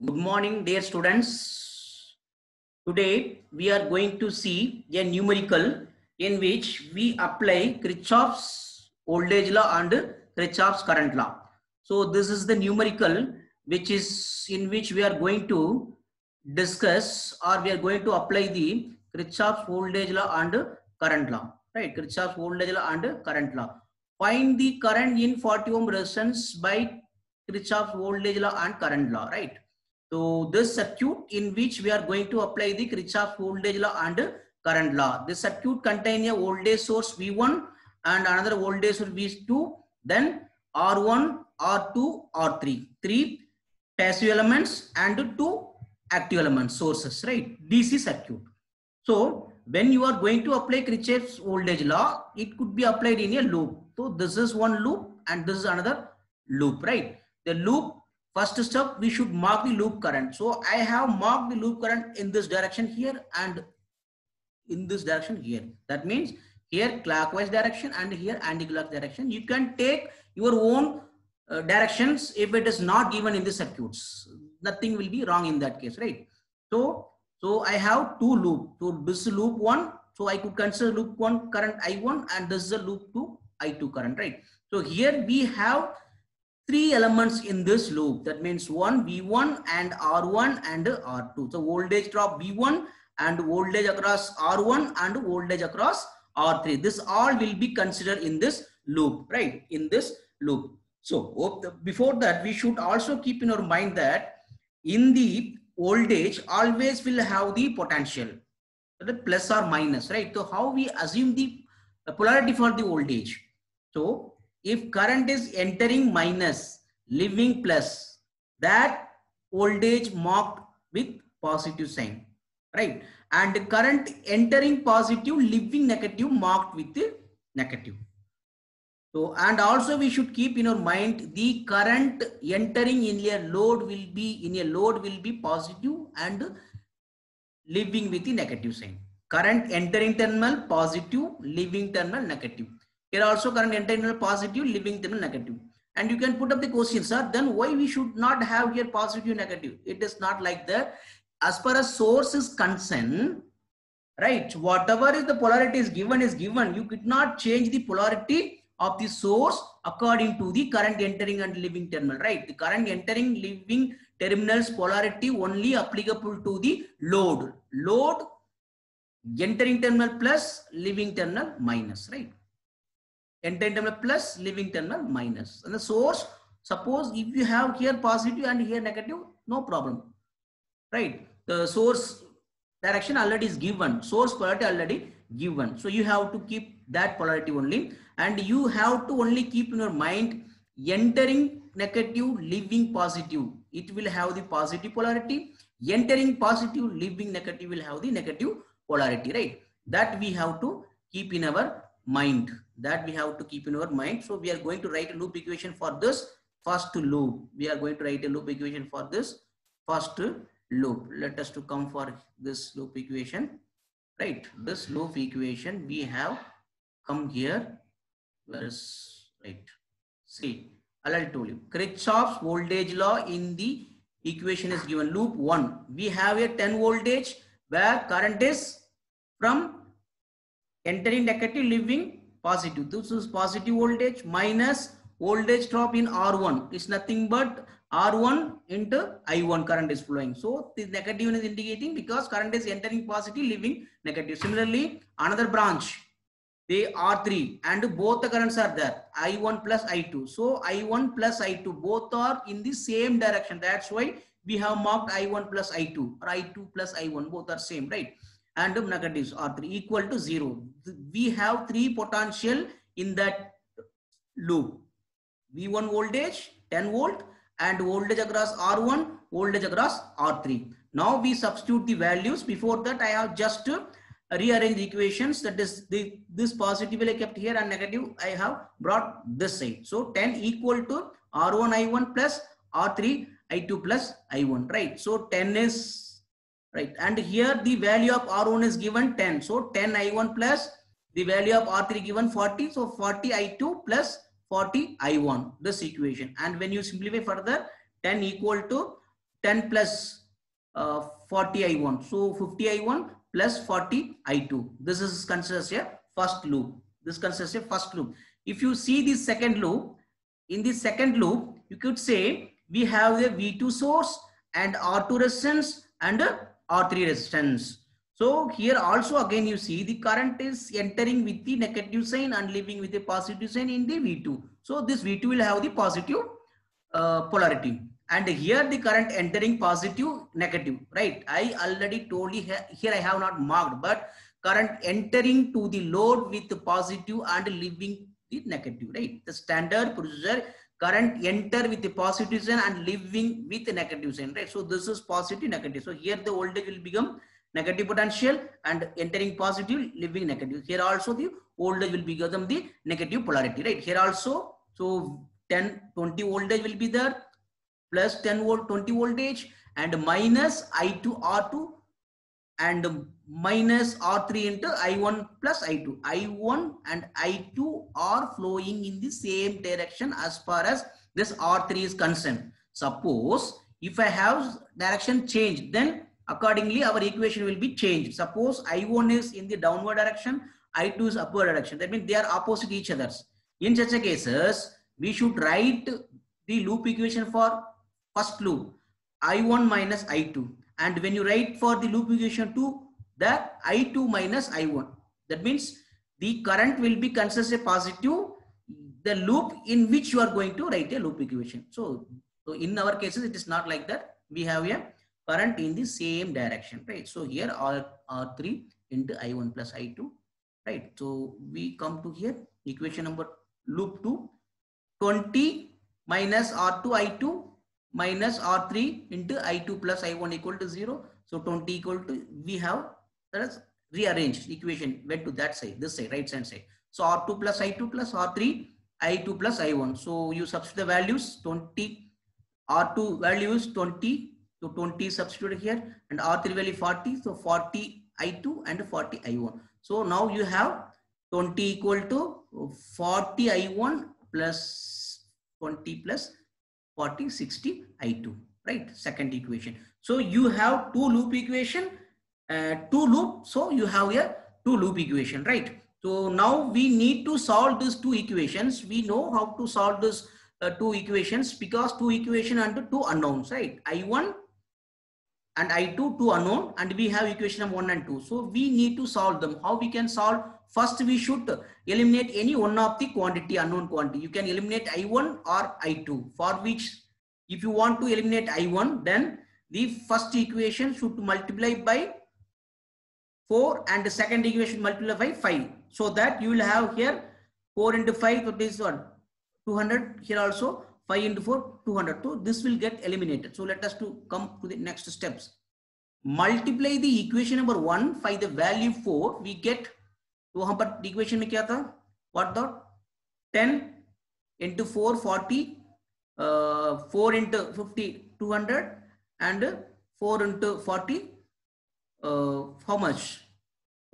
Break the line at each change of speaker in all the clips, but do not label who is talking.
Good morning, dear students. Today we are going to see a numerical in which we apply Kirchhoff's voltage law and Kirchhoff's current law. So this is the numerical which is in which we are going to discuss, or we are going to apply the Kirchhoff's voltage law and current law. Right, Kirchhoff's voltage law and current law. Find the current in 40 ohm resistance by Kirchhoff's voltage law and current law. Right. So this circuit in which we are going to apply the Kirchhoff's voltage law and current law. This circuit contains a voltage source V1 and another voltage source V2, then R1, R2, R3. Three passive elements and two active elements sources, right? DC circuit. So when you are going to apply Kirchhoff's voltage law, it could be applied in a loop. So this is one loop and this is another loop, right? The loop, first step, we should mark the loop current. So I have marked the loop current in this direction here and in this direction here. That means here clockwise direction and here anti-clockwise direction. You can take your own directions if it is not given in the circuits. Nothing will be wrong in that case, right? So I have two loops. So this is loop 1. So I could consider loop 1 current I1 and this is a loop 2 I2 current, right? So here we have three elements in this loop. That means one V1 and R1 and R2. So voltage drop V1 and voltage across R1 and voltage across R3. This all will be considered in this loop, right? In this loop. So before that, we should also keep in our mind that in the voltage always will have the potential, the plus or minus, right? So how we assume the polarity for the voltage? So if current is entering minus, leaving plus, that voltage marked with positive sign, right? And current entering positive, leaving negative, marked with the negative. So, and also we should keep in our mind the current entering in a load will be positive and leaving with the negative sign. Current entering terminal positive, leaving terminal negative. Here also current entering terminal positive, leaving terminal negative. And you can put up the question, sir, then why we should not have here positive, negative? It is not like that. As far as source is concerned, right, whatever is the polarity is given. You could not change the polarity of the source according to the current entering and leaving terminal, right? The current entering, leaving terminals polarity only applicable to the load. Load entering terminal plus, leaving terminal minus, right? Entering terminal plus, leaving terminal minus. And the source, suppose if you have here positive and here negative, no problem, right? The source direction already is given, source polarity already given. So you have to keep that polarity only, and you have to only keep in your mind entering negative, leaving positive. It will have the positive polarity. Entering positive, leaving negative will have the negative polarity, right? That we have to keep in our mind. So we are going to write a loop equation for this first loop. Loop. Let us to come for this loop equation, right? This loop equation we have come here. Where is, right? See, I already told you. Kirchhoff's voltage law in the equation is given. Loop 1. We have a 10 voltage where current is from entering negative, leaving positive. This is positive voltage minus voltage drop in R1. It's nothing but R1 into I1 current is flowing. So this negative is indicating because current is entering positive, leaving negative. Similarly, another branch, they R3 and both the currents are there, I1 plus I2. So I1 plus I2 both are in the same direction. That's why we have marked I1 plus I2 or I2 plus I1, both are same, right? And the negatives R3 equal to 0. We have three potential in that loop. V1 voltage 10 volt and voltage across R1, voltage across R3. Now we substitute the values. Before that I have just rearranged the equations. That is this positive I kept here and negative I have brought this side. So 10 equal to R1 I1 plus R3 I2 plus I1, right? So 10 is right, and here the value of R1 is given 10. So 10 I1 plus the value of R3 given 40. So 40 I2 plus 40 I1, this equation. And when you simplify further, 10 equal to 10 plus 40 I1. So 50 I1 plus 40 I2. This is considered a first loop. This consists of first loop. If you see the second loop, in the second loop, you could say we have the V2 source and R2 resistance and R3 resistance. So here also again you see the current is entering with the negative sign and leaving with the positive sign in the V2. So this V2 will have the positive polarity. And here the current entering positive, negative, right? I already told you here I have not marked, but current entering to the load with the positive and leaving the negative, right? The standard procedure, current enter with the positive sign and leaving with the negative sign, right? So this is positive, negative. So here the voltage will become negative potential and entering positive, leaving negative. Here also the voltage will become the negative polarity, right? Here also, so 20 voltage will be there, plus 10 volt 20 voltage, and minus I2 R2 and minus R3 into I1 plus I2. I1 and I2 are flowing in the same direction as far as this R3 is concerned. Suppose if I have direction change, then accordingly our equation will be changed. Suppose I1 is in the downward direction, I2 is upward direction. That means they are opposite each others. In such a cases, we should write the loop equation for first loop, I1 minus I2. And when you write for the loop equation 2, that I2 minus I1. That means the current will be considered positive, the loop in which you are going to write a loop equation. So in our cases, it is not like that. We have a current in the same direction, right? So here R3 into I1 plus I2, right? So we come to here, equation number loop 2, 20 minus R2 I2 minus R3 into I2 plus I1 equal to 0. So 20 equal to, we have, that is rearranged equation, went to that side, this side, right hand side. So R2 plus I2 plus R3, I2 plus I1. So you substitute the values, 20, R2 value is 20, so 20 substituted here, and R3 value 40, so 40 I2 and 40 I1. So now you have 20 equal to 40 I1 plus 20 plus 40, 60 I2, right? Second equation. So you have two loop equation, two loop. So you have a two loop equation, right? So now we need to solve these two equations. We know how to solve this two equations because two equation and two unknowns, right? I1 and I2, two unknown, and we have equation of 1 and 2. So we need to solve them. How we can solve? First, we should eliminate any one of the quantity, unknown quantity. You can eliminate I1 or I2, for which if you want to eliminate I1, then the first equation should multiply by 4 and the second equation multiply by 5. So that you will have here 4 into 5, that is what? 200. Here also 5 into 4, 200. So this will get eliminated. So let us to come to the next steps. Multiply the equation number 1 by the value 4. We get, तो हम पर equation में क्या था? What the 10 into 4, 40, 4 into 50, 200, and 4 into 40, how much?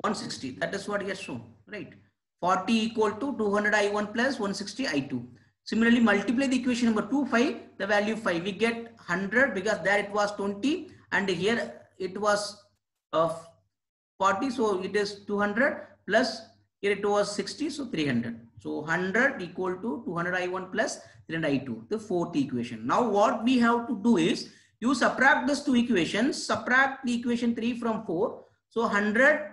160. That is what he has shown, right? 40 equal to 200 I1 plus 160 I2. Similarly, multiply the equation number 2, 5, the value 5. We get 100 because there it was 20 and here it was 40. So it is 200 plus here it was 60. So 300. So 100 equal to 200 I1 plus 300 I2, the fourth equation. Now what we have to do is you subtract these two equations, subtract the equation 3 from 4. So 100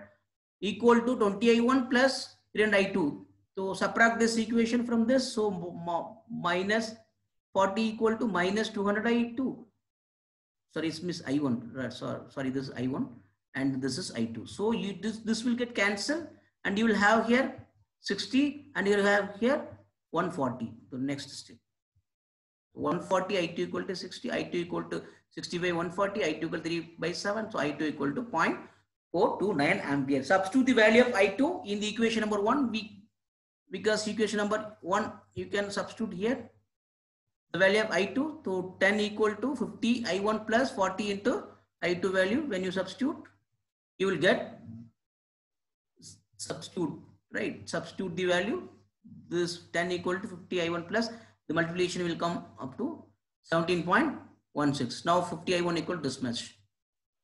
equal to 20 I1 plus 300 I2. So subtract this equation from this. So minus 40 equal to minus 200 I2. Sorry, it's miss I1. Sorry, this is I1 and this is I2. So you this will get cancelled and you will have here 60 and you will have here 140. The next step. 140 I2 equal to 60, I2 equal to 60 by 140, I2 equal to 3 by 7. So I2 equal to 0.429 ampere. Substitute the value of I2 in the equation number 1. Because equation number 1 you can substitute here the value of I2. So 10 equal to 50 I1 plus 40 into I2 value. When you substitute, you will get substitute, right? Substitute the value. This 10 equal to 50 I1 plus the multiplication will come up to 17.5 16. Now 50 I1 equal to this much.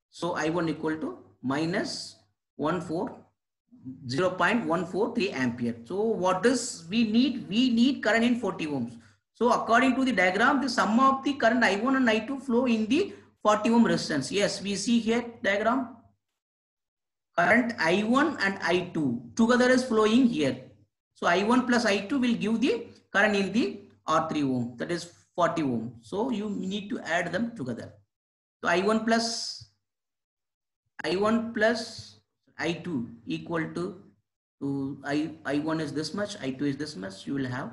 So I1 equal to minus 0.143 ampere. So what is we need? We need current in 40 ohms. So according to the diagram, the sum of the current I1 and I2 flow in the 40 ohm resistance. Yes, we see here diagram. Current I1 and I2 together is flowing here. So I1 plus I2 will give the current in the R3 ohm, that is 40 ohm. So you need to add them together. So I1 plus I2 equal to I1 is this much, I2 is this much, you will have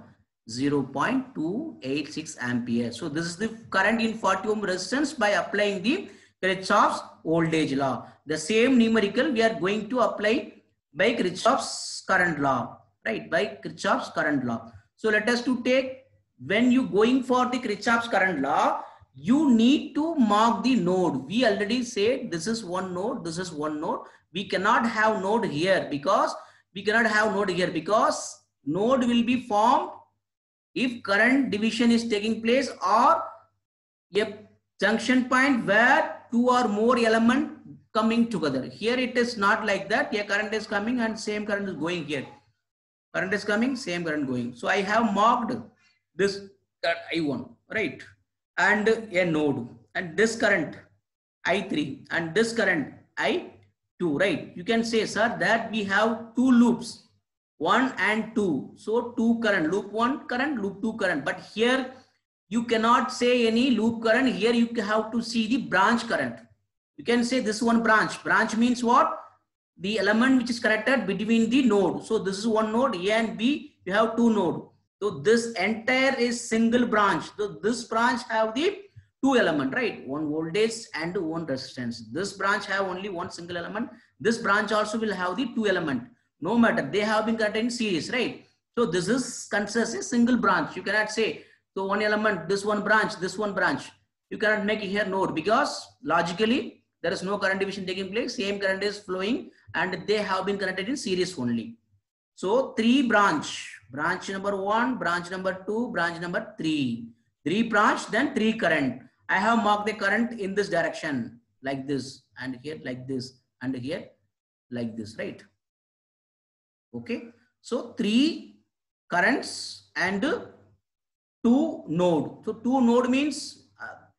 0.286 ampere. So this is the current in 40 ohm resistance by applying the Kirchhoff's voltage law. The same numerical we are going to apply by Kirchhoff's current law, right? By Kirchhoff's current law. So let us to take, when you going for the Kirchhoff's current law, you need to mark the node. We already said this is one node, this is one node. We cannot have node here because node will be formed if current division is taking place or a junction point where two or more elements coming together. Here it is not like that. Here current is coming and same current is going here. Current is coming, same current going. So I have marked this current I1, right? And a node, and this current I3 and this current I2, right? You can say, sir, that we have two loops, 1 and 2. So two current, loop 1 current, loop 2 current. But here you cannot say any loop current. Here you have to see the branch current. You can say this one branch. Branch means what? The element which is connected between the node. So this is one node, A and B. You have two nodes. So this entire is single branch. So this branch have the two element, right? One voltage and one resistance. This branch have only one single element. This branch also will have the two element. No matter, they have been connected in series, right? So this is considered a single branch. You cannot say, so one element, this one branch, this one branch. You cannot make it here node because logically there is no current division taking place. Same current is flowing and they have been connected in series only. So three branch number 1, branch number 2, branch number 3. 3 branch, then 3 current. I have marked the current in this direction like this, and here like this, and here like this, right? Okay. So 3 currents and 2 node. So 2 node means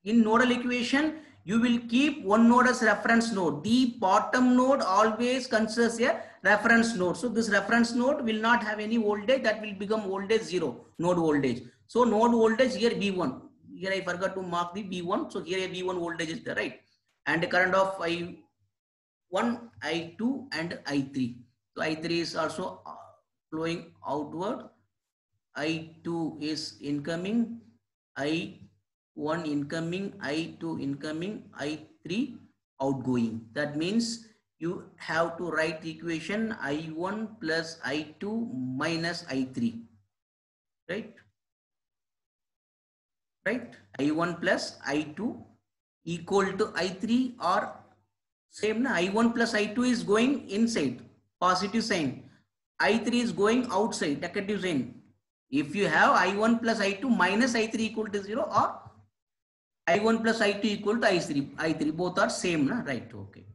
in nodal equation, you will keep one node as reference node. The bottom node always considers a reference node. So this reference node will not have any voltage, that will become voltage 0, node voltage. So node voltage here V1. Here I forgot to mark the V1. So here a V1 voltage is there, right? And the current of I1, I2 and I3. So I3 is also flowing outward. I2 is incoming. I1 incoming, I2 incoming, I3 outgoing. That means you have to write the equation I1 plus I2 minus I3, right? Right? I1 plus I2 equal to I3 or same. I1 plus I2 is going inside, positive sign. I3 is going outside, negative sign. If you have I1 plus I2 minus I3 equal to 0 or I1 plus I2 equal to I3, both are same, na? Right? Okay.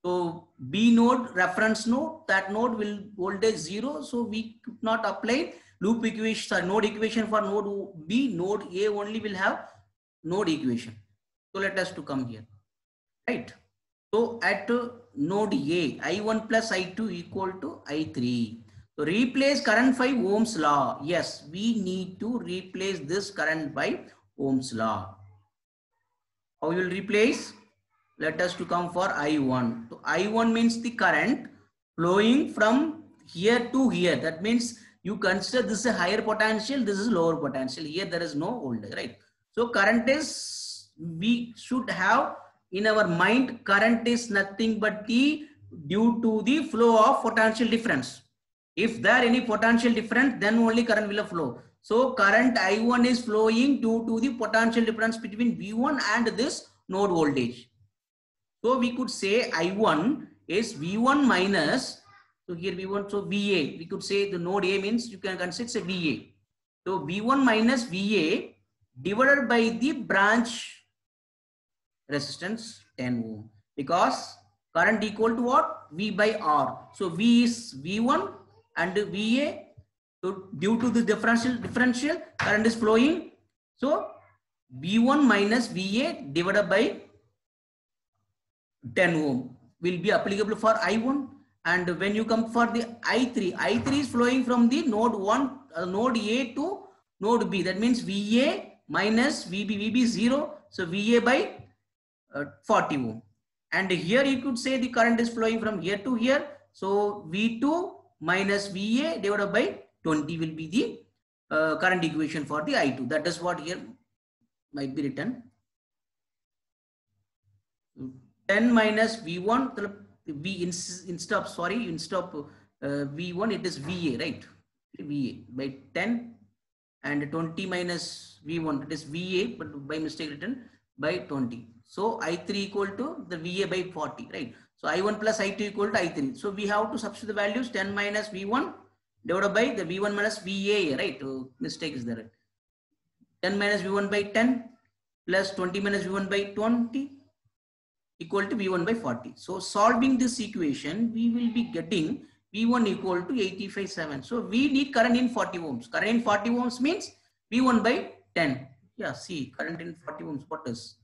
So B node, reference node, that node will voltage 0. So we could not apply loop equation or node equation for node B. Node A only will have node equation. So let us to come here, right? So at node A, I1 plus I2 equal to I3. So replace current by Ohm's law. Yes, we need to replace this current by Ohm's law. How you will replace? Let us to come for I1. So I1 means the current flowing from here to here. That means you consider this is a higher potential, this is lower potential. Here there is no voltage, right? So current is, we should have in our mind, current is nothing but the due to the flow of potential difference. If there any potential difference, then only current will flow. So current I1 is flowing due to the potential difference between V1 and this node voltage. So we could say I1 is V1 minus, so here V1, so VA. We could say the node A means you can consider it's a VA. So V1 minus VA divided by the branch resistance 10 ohm, because current equal to what? V by R. So V is V1 and VA. So due to the differential current is flowing. So V1 minus VA divided by 10 ohm will be applicable for I1. And when you come for the I3 is flowing from the node 1, node A to node B. That means VA minus VB 0. So VA by 40 ohm. And here you could say the current is flowing from here to here. So V2 minus VA divided by 20 will be the current equation for the I2. That is what here might be written. 10 minus V1, instead of V1, it is VA, right? VA by 10, and 20 minus V1, it is VA, but by mistake written by 20. So I3 equal to the VA by 40, right? So I1 plus I2 equal to I3. So we have to substitute the values 10 minus V1 divided by the V1 minus VA, right? Mistake is there. 10 minus V1 by 10 plus 20 minus V1 by 20 equal to V1 by 40. So solving this equation, we will be getting V1 equal to 85.7. So we need current in 40 ohms. Current in 40 ohms means V1 by 10. Yeah, see, current in 40 ohms, what is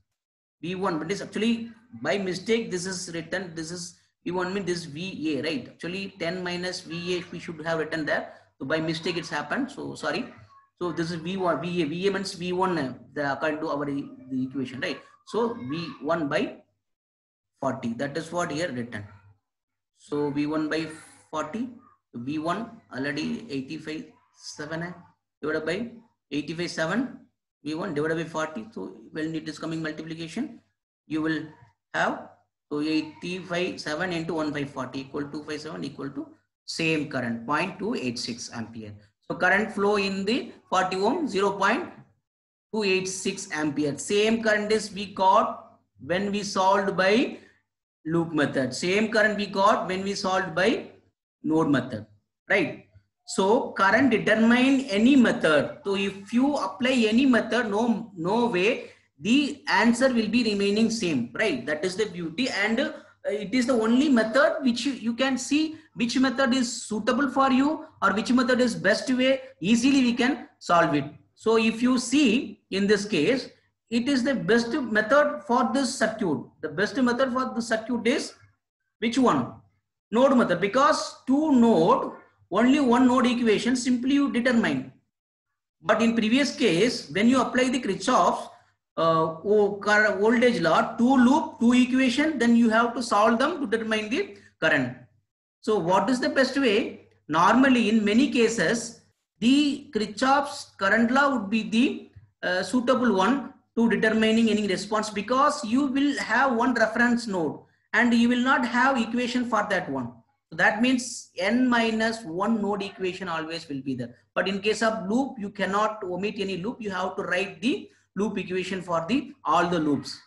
V1? But this actually by mistake, this is written, this is V1 means this VA, right? Actually 10 minus VA we should have written there. So by mistake it's happened. So sorry. So this is V1, VA means V1 according to our the equation, right? So V1 by 40, that is what here written. So V1 by 40, V1 already 85.7 divided by 85.7, V1 divided by 40. So when it is coming multiplication, you will have, so 85.7 into 1 by 40 equal to 257 equal to same current 0.286 ampere. So current flow in the 40 ohm 0.286 ampere. Same current is we got when we solved by loop method. Same current we got when we solved by node method, right? So current determine any method. So if you apply any method, no way the answer will be remaining same, right? That is the beauty, and it is the only method which you can see which method is suitable for you or which method is best way. Easily we can solve it. So if you see in this case, it is the best method for this circuit. The best method for the circuit is which one? Node method, because two node, only one node equation simply you determine. But in previous case, when you apply the Kirchhoff's voltage law, two loop, two equation, then you have to solve them to determine the current. So what is the best way? Normally in many cases, the Kirchhoff's current law would be the suitable one to determining any response, because you will have one reference node and you will not have equation for that one. So that means n minus 1 node equation always will be there. But in case of loop, you cannot omit any loop. You have to write the loop equation for the all the loops.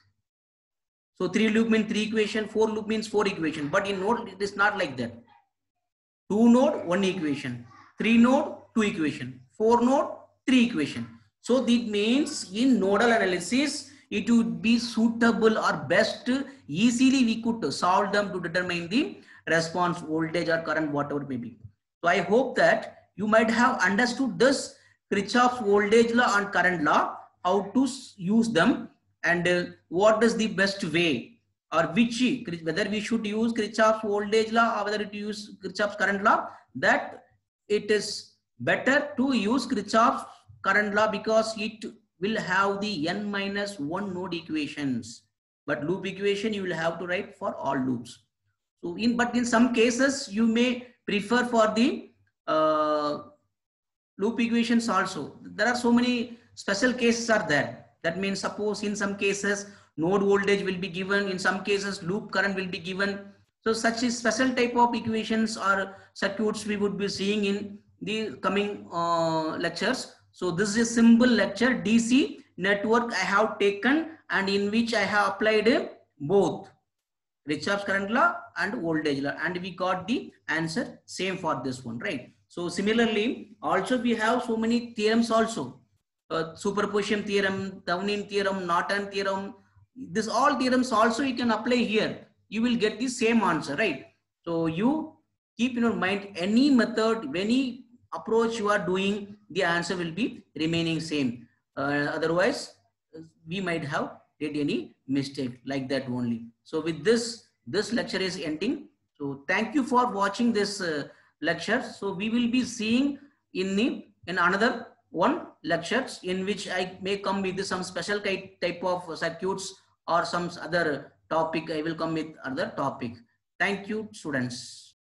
So 3 loop means 3 equation, 4 loop means 4 equation. But in node, it is not like that. 2 node, 1 equation. 3 node, 2 equation. 4 node, 3 equation. So that means in nodal analysis, it would be suitable or best, easily we could solve them to determine the response voltage or current, whatever may be. So I hope that you might have understood this Kirchhoff's voltage law and current law, how to use them, and what is the best way, or which, whether we should use Kirchhoff's voltage law or whether to use Kirchhoff's current law. That it is better to use Kirchhoff's current law because it will have the n minus 1 node equations, but loop equation you will have to write for all loops. So but in some cases you may prefer for the loop equations also. There are so many special cases are there. That means suppose in some cases node voltage will be given, in some cases loop current will be given. So such a special type of equations or circuits we would be seeing in the coming lectures. So this is a simple lecture DC network I have taken, and in which I have applied both Kirchhoff's current law and voltage law, and we got the answer same for this one, right? So similarly, also we have so many theorems also, superposition theorem, Thevenin theorem, Norton theorem, this all theorems also you can apply here. You will get the same answer, right? So you keep in your mind, any method, any approach you are doing, the answer will be remaining same. Otherwise, we might have did any mistake like that only. So with this, this lecture is ending. So thank you for watching this lecture. So we will be seeing in another one lectures in which I may come with some special type of circuits or some other topic. I will come with other topic. Thank you, students.